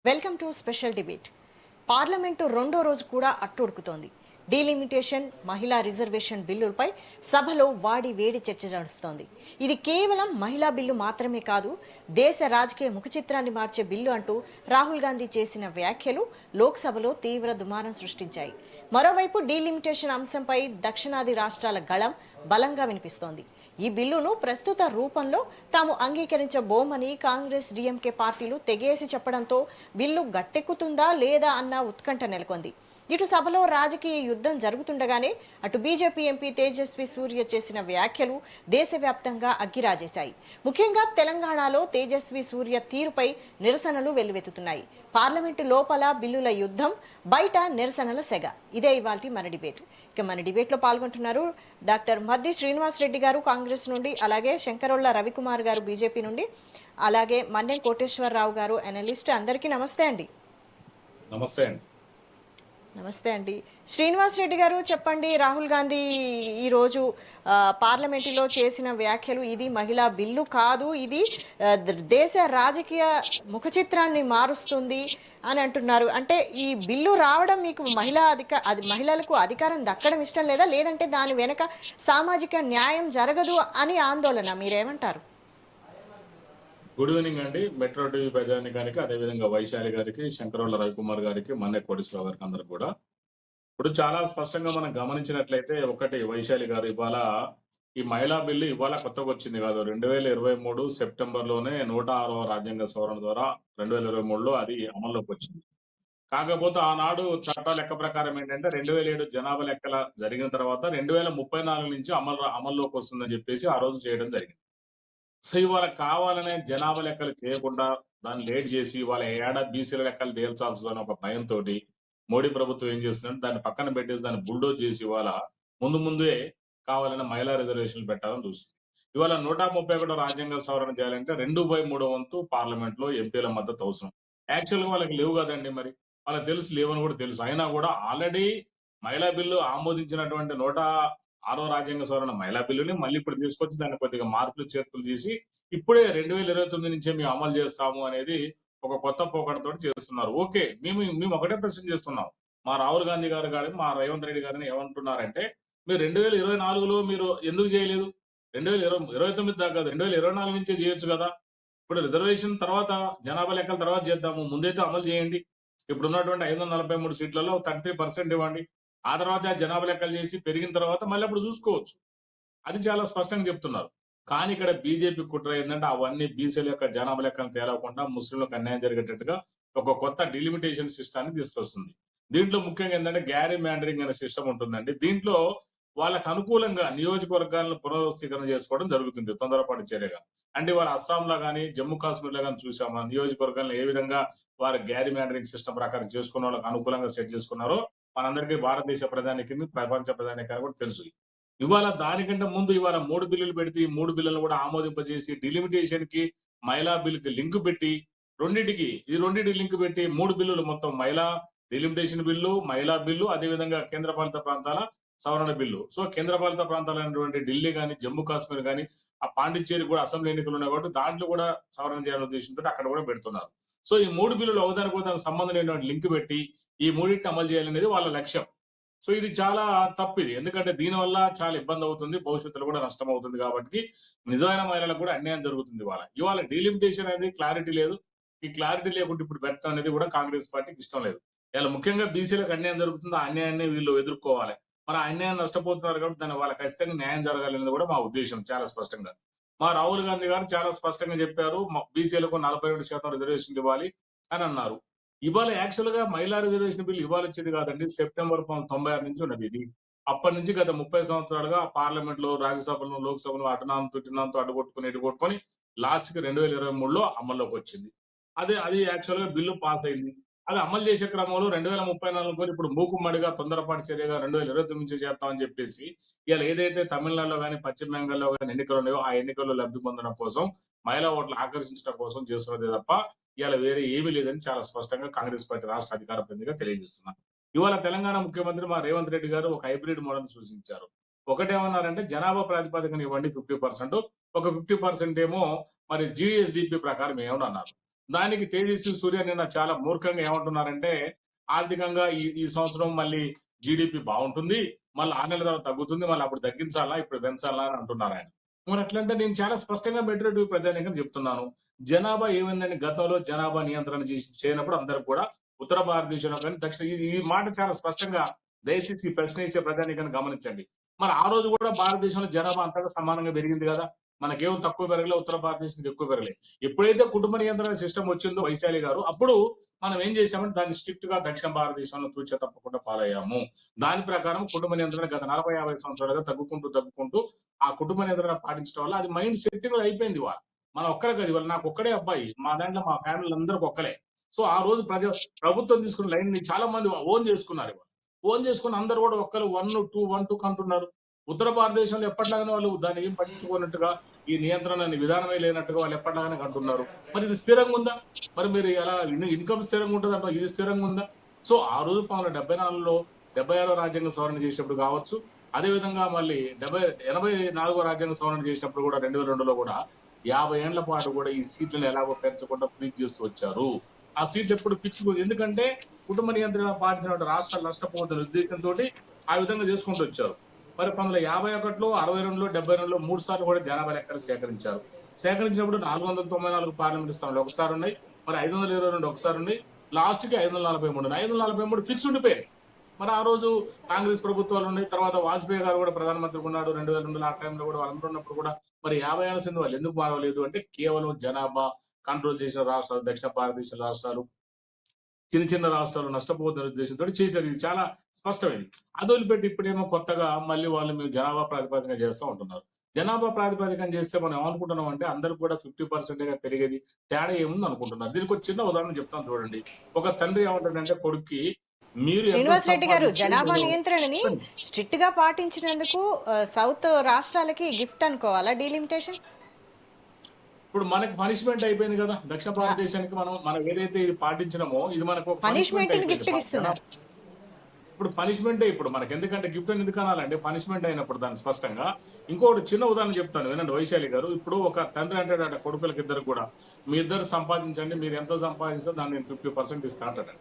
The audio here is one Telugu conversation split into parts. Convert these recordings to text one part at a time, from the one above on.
Welcome to special debate. Parliament రెండో రోజు కూడా అట్టుడుకుతోంది. డీలిమిటేషన్, మహిళా రిజర్వేషన్ బిల్లులపై సభలో వాడి వేడి చర్చ నడుస్తోంది. ఇది కేవలం మహిళా బిల్లు మాత్రమే కాదు, దేశ రాజకీయ ముఖచిత్రాన్ని మార్చే బిల్లు అంటూ రాహుల్ గాంధీ చేసిన వ్యాఖ్యలు లోక్సభలో తీవ్ర దుమారం సృష్టించాయి. మరోవైపు డీలిమిటేషన్ అంశంపై దక్షిణాది రాష్ట్రాల గళం బలంగా వినిపిస్తోంది. ఈ బిల్లును ప్రస్తుత రూపంలో తాము అంగీకరించబోమని కాంగ్రెస్, డిఎంకే పార్టీలు తెగేసి చెప్పడంతో బిల్లు గట్టెక్కుతుందా లేదా అన్న ఉత్కంఠ నెలకొంది. ఇటు సభలో రాజకీయ యుద్ధం జరుగుతుండగానే అటు బీజేపీ ఎంపీ తేజస్వి సూర్య చేసిన వ్యాఖ్యలు దేశవ్యాప్తంగా అగ్గిరాజేశాయి. ముఖ్యంగా తెలంగాణలో తేజస్వి సూర్య తీరుపై నిరసనలు వెల్లువెత్తుతున్నాయి. పార్లమెంటు లోపల బిల్లుల యుద్ధం, బయట నిరసనల సెగ. ఇదే ఇవాల్టి మన డిబేట్. ఇక మన డిబేట్లో పాల్గొంటున్నారు డాక్టర్ మద్ది శ్రీనివాస్ రెడ్డి గారు కాంగ్రెస్ నుండి, అలాగే శంకరోళ్ళ రవికుమార్ గారు బీజేపీ నుండి, అలాగే మన్నెం కోటేశ్వరరావు గారు అనలిస్ట్. అందరికీ నమస్తే అండి. నమస్తే అండి. నమస్తే అండి. శ్రీనివాస్ రెడ్డి గారు చెప్పండి, రాహుల్ గాంధీ ఈరోజు పార్లమెంటులో చేసిన వ్యాఖ్యలు ఇది మహిళా బిల్లు కాదు, ఇది దేశ రాజకీయ ముఖ చిత్రాన్ని మారుస్తుంది అని అంటున్నారు. అంటే ఈ బిల్లు రావడం మీకు మహిళలకు అధికారం దక్కడం ఇష్టం లేదా, లేదంటే దాని వెనక సామాజిక న్యాయం జరగదు అని ఆందోళన, మీరేమంటారు? గుడ్ ఈవినింగ్ అండి. మెట్రో టీవీ ప్రజానికానికి, అదేవిధంగా వైశాలి గారికి, శంకరోళ్ళ రవికుమార్ గారికి, మన్నె కోటేశ్వరరావు గారికి అందరికి కూడా ఇప్పుడు చాలా స్పష్టంగా మనం గమనించినట్లయితే, ఒకటి వైశాలి గారు ఇవాళ ఈ మహిళా బిల్లు ఇవాళ కొత్తగా వచ్చింది కాదు. 2023 సెప్టెంబర్లోనే 106వ రాజ్యాంగ సవరణ ద్వారా 2023లో అది అమల్లోకి వచ్చింది. కాకపోతే ఆనాడు చట్టాల లెక్క ప్రకారం ఏంటంటే 2007 జనాభా లెక్కల జరిగిన తర్వాత 2034 నుంచి అమల్లోకి వస్తుందని చెప్పేసి ఆ రోజు చేయడం జరిగింది. సో ఇవాళ కావాలనే జనాభా లెక్కలు చేయకుండా దాన్ని లేట్ చేసి వాళ్ళ ఏడా బీసీల లెక్కలు తేల్చాల్సిన ఒక భయంతో మోడీ ప్రభుత్వం ఏం చేస్తుందంటే దాన్ని పక్కన పెట్టేసి దాన్ని బుల్డోజ్ చేసి ఇవాళ ముందే కావాలనే మహిళా రిజర్వేషన్లు పెట్టాలని చూస్తుంది. ఇవాళ 131 రాజ్యాంగ సవరణ చేయాలంటే 2/3 వంతు పార్లమెంట్ లో ఎంపీల మద్దతు అవసరం. యాక్చువల్ గా వాళ్ళకి లేవు కదండి, మరి వాళ్ళకి తెలుసు, లేవని కూడా తెలుసు. అయినా కూడా ఆల్రెడీ మహిళా బిల్లు ఆమోదించినటువంటి 106వ రాజ్యాంగ సవరణ మహిళా బిల్లుని మళ్ళీ ఇప్పుడు తీసుకొచ్చి దాన్ని కొద్దిగా మార్పులు చేర్పులు చేసి ఇప్పుడే 2029 నుంచే మేము అమలు చేస్తాము అనేది ఒక కొత్త పోకడతో చేస్తున్నారు. ఓకే, మేము ఒకటే ప్రశ్న చేస్తున్నాం. మా రాహుల్ గాంధీ గారు కానీ, మా రేవంత్ రెడ్డి గారిని ఏమంటున్నారంటే, మీరు 2024లో మీరు ఎందుకు చేయలేదు? 2029 దాకా కాదు, 2024 నుంచే చేయొచ్చు కదా. ఇప్పుడు రిజర్వేషన్ తర్వాత జనాభా లెక్కల తర్వాత చేద్దాము, ముందైతే అమలు చేయండి. ఇప్పుడు ఉన్నటువంటి 543 సీట్లలో 33% ఇవ్వండి. ఆ తర్వాత జనాభా లెక్కలు చేసి పెరిగిన తర్వాత మళ్ళీ అప్పుడు చూసుకోవచ్చు. అది చాలా స్పష్టంగా చెప్తున్నారు. కానీ ఇక్కడ బీజేపీ కుట్ర ఏంటంటే అవన్నీ బీసీల యొక్క జనాభా లెక్కలు తేలకుండా ముస్లింలకు అన్యాయం జరిగేటట్టుగా ఒక కొత్త డిలిమిటేషన్ సిస్టాన్ని తీసుకొస్తుంది. దీంట్లో ముఖ్యంగా ఏంటంటే గ్యారీ మ్యాండరింగ్ అనే సిస్టమ్ ఉంటుందండి. దీంట్లో వాళ్ళకు అనుకూలంగా నియోజకవర్గాలను పునర్వ్యవస్థీకరణ చేసుకోవడం జరుగుతుంది తొందరపాటు చర్యగా. అంటే వాళ్ళ అస్సాంలో కానీ, జమ్మూ కాశ్మీర్ లో కానీ చూసాము ఆ నియోజకవర్గాలను ఏ విధంగా వారు గ్యారీ మ్యాండరింగ్ సిస్టమ్ ప్రకారం చేసుకున్న వాళ్ళకి అనుకూలంగా సెట్ చేసుకున్నారో మనందరికీ భారతదేశ ప్రధానికి, ప్రపంచ ప్రధానికి కూడా తెలుసు. ఇవాళ దానికంటే ముందు ఇవాళ 3 బిల్లులు పెడితే ఈ 3 బిల్లులు కూడా ఆమోదింపజేసి డిలిమిటేషన్ కి మహిళా బిల్లుకి లింక్ పెట్టి రెండింటికి లింక్ పెట్టి 3 బిల్లులు మొత్తం మహిళా డిలిమిటేషన్ బిల్లు, మహిళా బిల్లు, అదేవిధంగా కేంద్రపాలిత ప్రాంతాల సవరణ బిల్లు. సో కేంద్రపాలిత ప్రాంతాలైనటువంటి ఢిల్లీ కానీ, జమ్మూ కాశ్మీర్ కానీ, ఆ పాండిచ్చేరి కూడా అసెంబ్లీ ఎన్నికలు ఉన్నాయి కాబట్టి దాంట్లో కూడా సవరణ చేయాలనే ఉద్దేశంతో అక్కడ కూడా పెడుతున్నారు. సో ఈ 3 బిల్లులు ఒకదానికి సంబంధం లేనటువంటి లింక్ పెట్టి ఈ మూడింటిని అమలు చేయాలనేది వాళ్ళ లక్ష్యం. సో ఇది చాలా తప్పిది. ఎందుకంటే దీనివల్ల చాలా ఇబ్బంది అవుతుంది, భవిష్యత్తులో కూడా నష్టం అవుతుంది. కాబట్టి నిజమైన మహిళలకు కూడా అన్యాయం జరుగుతుంది. ఇవాళ డీలిమిటేషన్ అనేది క్లారిటీ లేదు. ఈ క్లారిటీ లేకుండా ఇప్పుడు పెట్టడం అనేది కూడా కాంగ్రెస్ పార్టీకి ఇష్టం లేదు. ఇలా ముఖ్యంగా బీసీలకు అన్యాయం జరుగుతుంది, ఆ అన్యాయాన్ని వీళ్ళు ఎదుర్కోవాలి. మరి ఆ అన్యాయం నష్టపోతున్నారు కాబట్టి దాన్ని వాళ్ళ ఖచ్చితంగా న్యాయం జరగాలనేది కూడా మా ఉద్దేశం చాలా స్పష్టంగా. మా రాహుల్ గాంధీ గారు చాలా స్పష్టంగా చెప్పారు, బీసీలకు 42% రిజర్వేషన్ ఇవ్వాలి అని అన్నారు. ఇవాళ యాక్చువల్ గా మహిళా రిజర్వేషన్ బిల్ ఇవాళ వచ్చేది కాదండి, సెప్టెంబర్ 96 నుంచి ఉన్నది ఇది. అప్పటి నుంచి గత 30 సంవత్సరాలుగా పార్లమెంట్ లో, రాజ్యసభలో, లోక్సభలో అటునాంతో ఇటునాంతో అడ్డుకొట్టుకుని ఎటుకొట్టుకొని లాస్ట్ కి 2023లో అమల్లోకి వచ్చింది. అది యాక్చువల్ గా బిల్లు పాస్ అయింది. అది అమలు చేసే క్రమంలో 2034 ఇప్పుడు మూకుమ్మడిగా తొందరపాటు చర్యగా 2029 నుంచి చేస్తామని చెప్పేసి ఇవాళ ఏదైతే తమిళనాడులో కానీ, పశ్చిమ బెంగాల్లో కానీ ఎన్నికలు ఉన్నాయో ఆ ఎన్నికల్లో లబ్ధి పొందడం కోసం, మహిళా ఓట్లు ఆకర్షించడం కోసం చేస్తున్నదే తప్ప ఇవాళ వేరే ఏమీ లేదని చాలా స్పష్టంగా కాంగ్రెస్ పార్టీ రాష్ట్ర అధికార ప్రతినిధిగా తెలియజేస్తున్నారు. ఇవాళ తెలంగాణ ముఖ్యమంత్రి మా రేవంత్ రెడ్డి గారు ఒక హైబ్రిడ్ మోడల్ సూచించారు. ఒకటేమన్నారంటే జనాభా ప్రాతిపదికన ఇవ్వండి 50%, ఒక 50% ఏమో మరి జిఎస్డిపి ప్రకారం ఏమని అన్నారు. దానికి తేజస్వి సూర్య నిన్న చాలా మూర్ఖంగా ఏమంటున్నారంటే ఆర్థికంగా ఈ సంవత్సరం మళ్ళీ జీడిపి బాగుంటుంది, మళ్ళీ 6 నెలల తర్వాత తగ్గుతుంది, మళ్ళీ అప్పుడు తగ్గించాలా ఇప్పుడు పెంచాలా అని అంటున్నారు ఆయన. మరి అట్లంటే నేను చాలా స్పష్టంగా మెట్రో ప్రధానికంగా చెప్తున్నాను. జనాభా ఏమైందని గతంలో జనాభా నియంత్రణ చేయనప్పుడు అందరూ కూడా ఉత్తర భారతదేశంలో కానీ దక్షిణ ఈ మాట చాలా స్పష్టంగా దయచేసి ఈ ప్రశ్న వేసే ప్రధానికని గమనించండి. మరి ఆ రోజు కూడా భారతదేశంలో జనాభా అంతగా సమానంగా పెరిగింది కదా, మనకేం తక్కువ పెరగలే, ఉత్తర భారతదేశానికి ఎక్కువ పెరగలే. ఎప్పుడైతే కుటుంబ నియంత్రణ సిస్టమ్ వచ్చిందో వైశాలి గారు, అప్పుడు మనం ఏం చేశామంటే దాన్ని స్ట్రిక్ట్ గా దక్షిణ భారతదేశంలో తూచ తప్పకుండా పాలయ్యాము. దాని ప్రకారం కుటుంబ నియంత్రణ గత 40-50 సంవత్సరాలుగా తగ్గుకుంటూ ఆ కుటుంబ నియంత్రణ పాటించడం వల్ల అది మైండ్ సెట్టింగ్ అయిపోయింది. వాళ్ళ మన ఒక్కరే కదా, ఇవాళ నాకు ఒక్కడే అబ్బాయి, మా దాంట్లో మా ఫ్యామిలీ అందరికి ఒక్కలే. సో ఆ రోజు ప్రభుత్వం తీసుకున్న లైన్ ని చాలా మంది ఓన్ చేసుకున్నారు. ఇవాళ ఓన్ చేసుకుని అందరు కూడా ఒక్కరు 1-2 కంటున్నారు. ఉత్తర భారతదేశంలో ఎప్పటిలాగానే వాళ్ళు దాన్ని ఏం పట్టించుకోనట్టుగా, ఈ నియంత్రణ విధానమే లేనట్టుగా వాళ్ళు ఎప్పటిలాగానే కంటున్నారు. మరి ఇది స్థిరంగా ఉందా? మరి మీరు ఎలా ఇన్కమ్ స్థిరంగా ఉంటుంది అంటే ఇది స్థిరంగా ఉందా? సో ఆ రోజు 1974లో 76వ రాజ్యాంగ సవరణ చేసినప్పుడు కావచ్చు, అదేవిధంగా మళ్ళీ 84వ రాజ్యాంగ సవరణ చేసినప్పుడు కూడా 2002లో కూడా 50 ఏళ్ల పాటు కూడా ఈ సీట్లను ఎలాగో పెంచకుండా ఫ్రీజ్ చేస్తూ వచ్చారు. ఆ సీట్లు ఎప్పుడు ఫిక్స్, ఎందుకంటే కుటుంబ నియంత్రణ పాటించిన రాష్ట్రాలు నష్టపోతున్న ఉద్దేశంతో ఆ విధంగా చేసుకుంటూ వచ్చారు. మరి 1951లో, 62లో, 72లో 3 సార్లు కూడా జనాభా లెక్కలు సేకరించారు. సేకరించినప్పుడు 494 పార్లమెంట్ స్థానాలు ఒకసారి ఉన్నాయి, మరి 522 ఒకసారి ఉన్నాయి, లాస్ట్ కి 543 543 ఫిక్స్ ఉండిపోయాయి. మరి ఆ రోజు కాంగ్రెస్ ప్రభుత్వాలు ఉన్నాయి, తర్వాత వాజ్పేయి గారు కూడా ప్రధానమంత్రి ఉన్నాడు 2002లో. ఆ టైంలో కూడా వాళ్ళందరూ ఉన్నప్పుడు కూడా మరి 50 ఏళ్ల సింధు వాళ్ళు ఎందుకు మారలేదు అంటే కేవలం జనాభా కంట్రోల్ చేసిన రాష్ట్రాలు, దక్షిణ భారతదేశ రాష్ట్రాలు, చిన్న రాష్ట్రాలు నష్టపోతున్న ఉద్దేశంతో చేశారు. ఇది చాలా స్పష్టమైంది. అది వదిలిపెట్టి ఇప్పుడేమో కొత్తగా మళ్ళీ వాళ్ళు మేము జనాభా ప్రాతిపదికన చేస్తూ ఉంటున్నారు. జనాభా ప్రాతిపదికన చేస్తే మనం ఏమనుకుంటున్నాం అంటే అందరూ కూడా 50% పెరిగేది, తేడా ఏముంది అనుకుంటున్నారు. దీనికి ఒక చిన్న ఉదాహరణ చెప్తాను చూడండి. ఒక తండ్రి ఏమంటాడంటే కొడుక్కి, మీరు ఎంత శ్రీనివాస్ రెడ్డి గారు, సంపాదిస్తే జనాభా నేను నియంత్రణని స్ట్రిక్ట్ గా పాటించినందుకు సౌత్ రాష్ట్రాలకి గిఫ్ట్ అనుకోవాలా డీలిమిటేషన్? ఇప్పుడు మనకి పనిష్మెంట్ అయిపోయింది కదా, దక్షిణ భారతదేశానికి మనం ఏదైతే ఇది పాటించినామో ఇది మనకు ఒక పనిష్మెంట్ పనిష్మెంట్ గిఫ్ట్ అయిపోయింది. ఇస్తున్నారు. ఇప్పుడు పనిష్మెంటే ఇప్పుడు మనకి, ఎందుకంటే గిఫ్ట్ అని ఎందుకు అనాలంటే పనిష్మెంట్ అయినప్పుడు దాన్ని స్పష్టంగా. ఇంకొకటి చిన్న ఉదాహరణ చెప్తాను వినండి వైశాలి గారు. ఇప్పుడు ఒక తండ్రి అంటాడట కొడుకులకి ఇద్దరు కూడా, మీ ఇద్దరు సంపాదించండి, మీరు ఎంత సంపాదిస్తే దాన్ని నేను 50% ఇస్తా అంటాడు.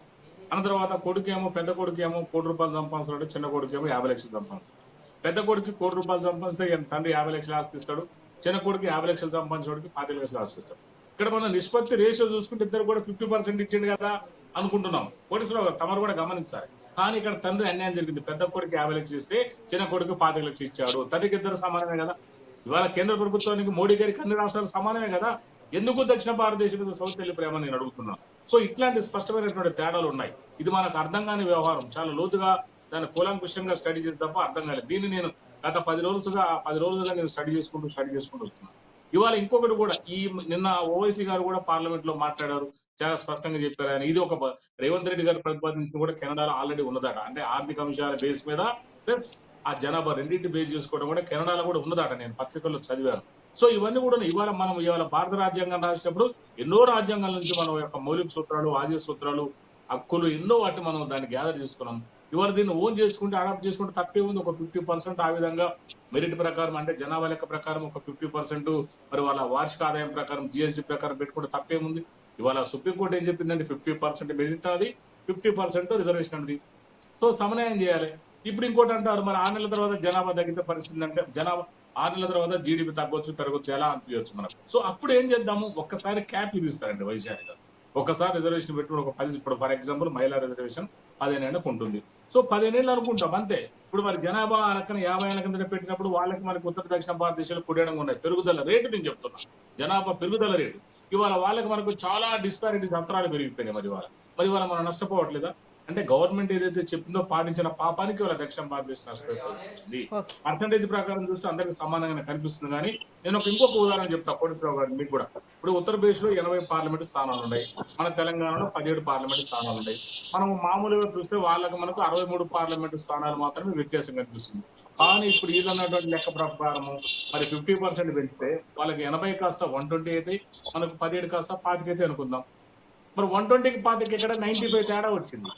అన్న తర్వాత కొడుకేమో, పెద్ద కొడుకేమో ₹1,00,00,000 సంపాదిస్తాడు, చిన్న కొడుకేమో 50 లక్షలు సంపాదిస్తాడు. పెద్ద కొడుకు ₹1,00,00,000 సంపాదిస్తే తండ్రి 50 లక్షలు ఆస్తి ఇస్తాడు, చిన్న కొడుకు 50 లక్షలు సంపాదించడానికి 25 లక్షలు ఆస్తి ఇస్తాడు. ఇక్కడ మనం నిష్పత్తి రేషియో చూసుకుంటే ఇద్దరు కూడా 50% ఇచ్చిండు కదా అనుకుంటున్నాం. కోటేశ్వరరావు గారు తమరు కూడా గమనించాలి. కానీ ఇక్కడ తండ్రి అన్యాయం జరిగింది. పెద్ద కొడుకు 50 లక్షలు ఇస్తే చిన్న కొడుకు 25 లక్షలు ఇచ్చాడు. తండ్రికి ఇద్దరు సమానమే కదా. ఇవాళ కేంద్ర ప్రభుత్వానికి మోడీ గారికి అన్ని రాష్ట్రాలు సమానమే కదా. ఎందుకు దక్షిణ భారతదేశం మీద సౌత్ వెళ్ళి ప్రేమ నేను అడుగుతున్నాను. సో ఇట్లాంటి స్పష్టమైనటువంటి తేడాలు ఉన్నాయి. ఇది మనకు అర్థం కాని వ్యవహారం. చాలా లోతుగా దాన్ని కూలంకుషంగా స్టడీ చేసి తప్ప అర్థం కాలేదు. దీన్ని నేను గత 10 రోజులుగా నేను స్టడీ చేసుకుంటూ వస్తున్నాను. ఇవాళ ఇంకొకటి కూడా, నిన్న ఓవైసీ గారు కూడా పార్లమెంట్ లో మాట్లాడారు, చాలా స్పష్టంగా చెప్పారు ఆయన. ఇది ఒక రేవంత్ రెడ్డి గారు ప్రతిపాదించిన కూడా కెనడాలో ఆల్రెడీ ఉన్నదట. అంటే ఆర్థిక అంశాల బేస్ మీద ప్లస్ ఆ జనాభా రెండింటి బేస్ చేసుకోవడం కూడా కెనడాలో కూడా ఉన్నదట. నేను పత్రికల్లో చదివాను. సో ఇవన్నీ కూడా ఇవాళ భారత రాజ్యాంగం రాసినప్పుడు ఎన్నో రాజ్యాంగాల నుంచి మనం యొక్క మౌలిక సూత్రాలు, ఆది సూత్రాలు, హక్కులు ఎన్నో వాటి మనం దాన్ని గ్యాదర్ చేసుకున్నాం. ఇవాళ దీన్ని ఓన్ చేసుకుంటే, అడాప్ట్ చేసుకుంటే తప్పే ఉంది. ఒక 50% ఆ విధంగా మెరిట్ ప్రకారం, అంటే జనాభా లెక్క ప్రకారం ఒక 50%, మరి వాళ్ళ వార్షిక ఆదాయం ప్రకారం జిఎస్టీ ప్రకారం పెట్టుకుంటే తప్పేముంది. ఇవాళ సుప్రీంకోర్టు ఏం చెప్పిందంటే 50% మెరిట్ అది, 50% రిజర్వేషన్ అనేది. సో సమన్వయం చేయాలి. ఇప్పుడు ఇంకోటి అంటారు, మరి 6 నెలల తర్వాత జనాభా తగ్గితే పరిస్థితి అంటే, జనాభా 6 నెలల తర్వాత జీడిపి తగ్గొచ్చు పెరగొచ్చు ఎలా అనిపించవచ్చు మనకు. సో అప్పుడు ఏం చేద్దాము, ఒక్కసారి క్యాప్ విధిస్తారండి వైశాలి గారు. ఒక్కసారి రిజర్వేషన్ పెట్టుకుని ఒక 10, ఇప్పుడు ఫర్ ఎగ్జాంపుల్ మహిళా రిజర్వేషన్ 15 ఏళ్ళకు ఉంటుంది. సో 15 ఏళ్ళు అనుకుంటాం అంతే. ఇప్పుడు మరి జనాభా లెక్కన 50 ఏళ్ళ కింద పెట్టినప్పుడు వాళ్ళకి మనకి ఉత్తర దక్షిణ భారతదేశాలు కుడేయడం ఉన్నాయి. పెరుగుదల రేటు నేను చెప్తున్నా, జనాభా పెరుగుదల రేటు. ఇవాళ వాళ్ళకి మనకు చాలా డిస్పారిటీస్, అంతరాలు పెరిగిపోయినాయి. మరి ఇవాళ మనం నష్టపోవట్లేదా? అంటే గవర్నమెంట్ ఏదైతే చెప్పిందో పాటించిన పాపానికి వాళ్ళ దక్షిణ భారతదేశం నష్టపోవాల్సి వచ్చింది. పర్సంటేజ్ ప్రకారం చూస్తే అందరికి సమానంగా కనిపిస్తుంది. కానీ నేను ఇంకొక ఉదాహరణ చెప్తా కోటేశ్వరరావు గారు మీకు కూడా. ఇప్పుడు ఉత్తరప్రదేశ్ లో 80 పార్లమెంటు స్థానాలు ఉన్నాయి, మన తెలంగాణలో 17 పార్లమెంటు స్థానాలు ఉన్నాయి. మనం మామూలుగా చూస్తే వాళ్ళకి మనకు 63 పార్లమెంటు స్థానాలు మాత్రమే వ్యత్యాసం కనిపిస్తుంది. కానీ ఇప్పుడు వీళ్ళు ఉన్నటువంటి లెక్క ప్రకారము మరి 50% పెంచితే వాళ్ళకి 80 కాస్త 120 అయితే, మనకు 17 కాస్త 25 అయితే అనుకుందాం. మరి 120కి 25 ఇక్కడ 95 తేడా వచ్చింది.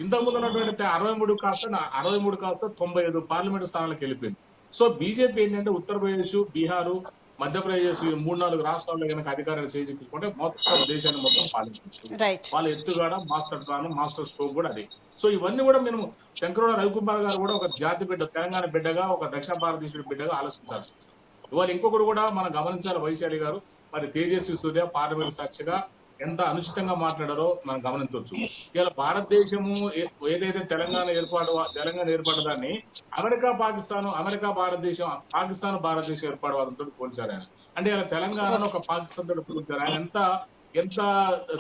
ఇంతకుముందు ఉన్నటువంటి 63 కాస్త 95 పార్లమెంటు స్థానాలకు వెళ్ళిపోయింది. సో బీజేపీ ఏంటంటే ఉత్తరప్రదేశ్, బీహారు, మధ్యప్రదేశ్ ఈ 3-4 రాష్ట్రాల్లో కనుక అధికారాలు చేజిక్కించుకుంటే మొత్తం దేశాన్ని మొత్తం పాలించవచ్చు. రైట్. వాళ్ళ ఎత్తుగడ, మాస్టర్ ప్లాన్, మాస్టర్ స్ట్రోక్ కూడా అది. సో ఇవన్నీ కూడా మేము శంకరరావు రవికుమార్ గారు కూడా ఒక జాతి బిడ్డ, తెలంగాణ బిడ్డగా, ఒక దక్షిణ భారతదేశుడి బిడ్డగా ఆలోచించాల్సి ఉంది. ఇవాళ ఇంకొకటి కూడా మనం గమనించాలి, వైశాలి గారు మరి తేజస్వి సూర్య పార్లమెంట్ సాక్షిగా ఎంత అనుచితంగా మాట్లాడారో మనం గమనించవచ్చు. ఇలా భారతదేశము ఏదైతే తెలంగాణ ఏర్పడదాన్ని అమెరికా భారతదేశం, పాకిస్తాన్ భారతదేశం ఏర్పడవాదంతో పోల్చారు ఆయన. అంటే ఇలా తెలంగాణను ఒక పాకిస్తాన్ తోటి పోల్చారు. ఆయన ఎంత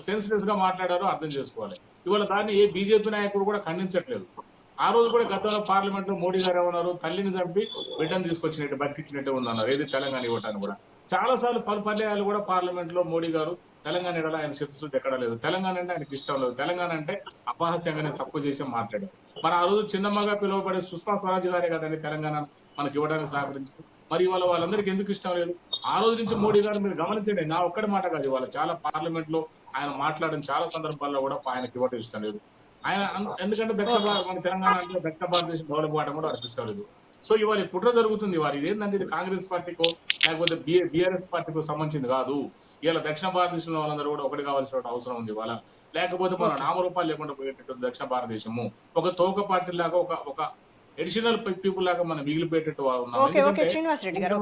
సెన్సిటివ్ గా మాట్లాడారో అర్థం చేసుకోవాలి. ఇవాళ దాన్ని ఏ బీజేపీ నాయకుడు కూడా ఖండించట్లేదు. ఆ రోజు కూడా గతంలో పార్లమెంట్ లో మోడీ గారు ఏమన్నారు, తల్లిని చంపి బిడ్డను తీసుకొచ్చినట్టు బతికించినట్టే ఉందన్నారు. ఏది తెలంగాణ ఇవ్వటాన్ని కూడా చాలా సార్లు పర్యాయాలు కూడా పార్లమెంట్ లో మోడీ గారు తెలంగాణ ఇవ్వాల ఆయన శత్రుశుద్ధి ఎక్కడా లేదు. తెలంగాణ అంటే ఆయనకి ఇష్టం లేదు. తెలంగాణ అంటే అపహాస్యంగానే తక్కువ చేసి మాట్లాడారు. మరి ఆ రోజు చిన్నమ్మగా పిలువబడే సుష్మా స్వరాజ్ గారే కదండి తెలంగాణ మనకి ఇవ్వడానికి సహకరించింది. మరి ఇవాళ వాళ్ళందరికీ ఎందుకు ఇష్టం లేదు? ఆ రోజు నుంచి మోడీ గారు మీరు గమనించండి, నా ఒక్కడి మాట కాదు, ఇవాళ చాలా పార్లమెంట్ లో ఆయన మాట్లాడిన చాలా సందర్భాల్లో కూడా ఆయనకి ఇవ్వడం ఇష్టం లేదు. ఆయన ఎందుకంటే మన తెలంగాణ అంటే దక్షిణ భారతదేశం డెవలప్ అవడం కూడా ఆయనకి ఇష్టం లేదు. సో ఇవాళ ఈ కుట్ర జరుగుతుంది. వారు ఇదేంటంటే ఇది కాంగ్రెస్ పార్టీకో లేకపోతే బీఆర్ఎస్ పార్టీకో సంబంధించింది కాదు. ఇలా దక్షిణ భారతదేశంలో వాళ్ళందరూ కూడా ఒకటి కావాల్సిన అవసరం ఉంది ఇవాళ. లేకపోతే మన నామరూపాలు లేకుండా పోయేటట్టు దక్షిణ భారతదేశము ఒక తోక పార్టీ లాగా, ఒక ఎడిషనల్ పీపుల్ లాగా మనం మిగిలిపోయేటట్టు ఉన్నాం. ఓకే ఓకే శ్రీనివాస్ రెడ్డి గారు,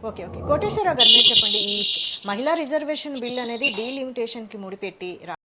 ఓకే ఓకే కోటేశ్వరరావు గారు మీరు చెప్పండి. ఈ మహిళా రిజర్వేషన్ బిల్ అనేది డీలిమిటేషన్ కి ముడిపెట్టి